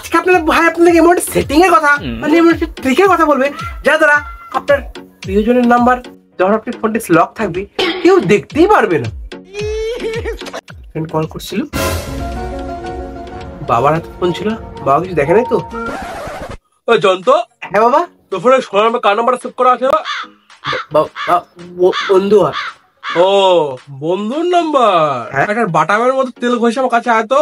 আজকে আপনারা ভাই আপনাদেরকে এমন সেটিং এর কথা মানে এমন একটা ট্রিকের কথা বলবে যার দ্বারা আপনার প্রিয়জনের নাম্বার যখন আপনি ফোনটি লক থাকবে কেউ দেখতেই পারবে না। ফ্রেন্ড কল করছিল, বাবার হাতে ফোন ছিল, বাবা কিছু দেখে নাই তো। ওই জন্ত, হ্যাঁ বাবা। তোর ফোনে সোনার নামে কার নাম্বার সেভ করা আছে? বন্ধু। ও বন্ধুর নাম্বার। হ্যাঁ। একটা বাটামের মতো তেল ঘষে আমার কাছে আয় তো।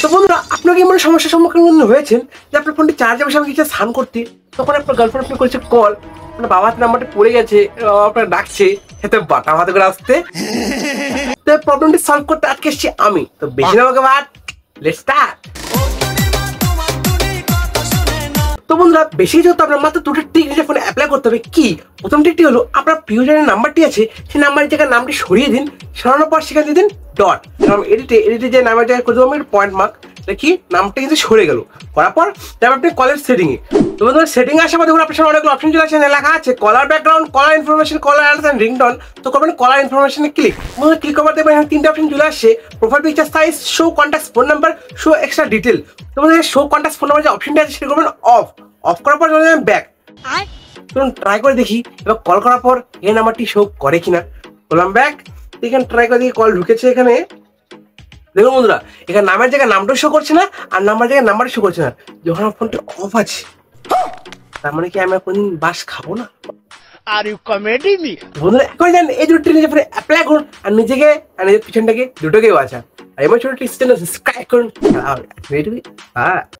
তো বন্ধুরা আপনার কি এমন সমস্যার সম্মুখীন হয়েছেন যে আপনার ফোনটি চার্জে বসে আমাকে স্নান করতে, তখন আপনার গার্লফ্রেন্ড আপনি করেছে কল, আপনার বাবার নাম্বারটা পড়ে গেছে, আপনার ডাকছে হাতে বাটা হাতে করে আসতে, তো প্রবলেমটি সলভ করতে আজকে এসেছি আমি। তো বেশি না আমাকে বাদ, লেটস স্টার্ট। তো বন্ধুরা বেশি যেহেতু আপনার মাত্র দুটো ট্রিক নিজের ফোনে অ্যাপ্লাই করতে হবে। কি প্রথম ট্রিকটি হলো আপনার প্রিয়জনের নাম্বারটি আছে সেই নাম্বারের জায়গায় নামটি সরিয়ে দিন, সরানোর পর সেখানে দিয়ে দিন ডট, কারণ এডিটে যে নামের জায়গায় করে দেবো আমি পয়েন্ট মার্ক, দেখি নামটা কিন্তু সরে গেল। করার পর তারপর আপনি কলের সেটিং এ, তো বন্ধুরা সেটিং আসার পর দেখুন আপনার সামনে অনেকগুলো অপশন চলে আসছে, লেখা আছে caller background, caller information, caller ads and ringtone. তো করবেন কলার ইনফরমেশনে ক্লিক, ক্লিক করার দেখবেন এখানে তিনটা অপশন চলে আসছে, profile picture size, show contact phone number, show extra detail. তো বন্ধুরা শো কন্ট্যাক্ট ফোন নাম্বার যে অপশনটা আছে সেটা করবেন অফ করার পর চলে যাবেন ব্যাক। চলুন ট্রাই করে দেখি এবার কল করার পর এই নাম্বারটি শো করে কিনা। বললাম ব্যাক, এখানে ট্রাই করে দেখি কল ঢুকেছে এখানে। দেখুন বন্ধুরা এখানে নামের জায়গায় নামটা শো করছে না, আর নাম্বার জায়গায় নাম্বারটা শো করছে না, যখন আমার ফোনটা অফ আছে তার মানে কি আমি আর কোনদিন বাস খাবো না। Are you comedy me? বন্ধুরা এখন জানেন এই দুটো নিজের ফোনে অ্যাপ্লাই করুন আর নিজেকে আর নিজের পিছনটাকে দুটোকেই বাঁচান। আর এমন ছোট টিপস সাবস্ক্রাইব করুন।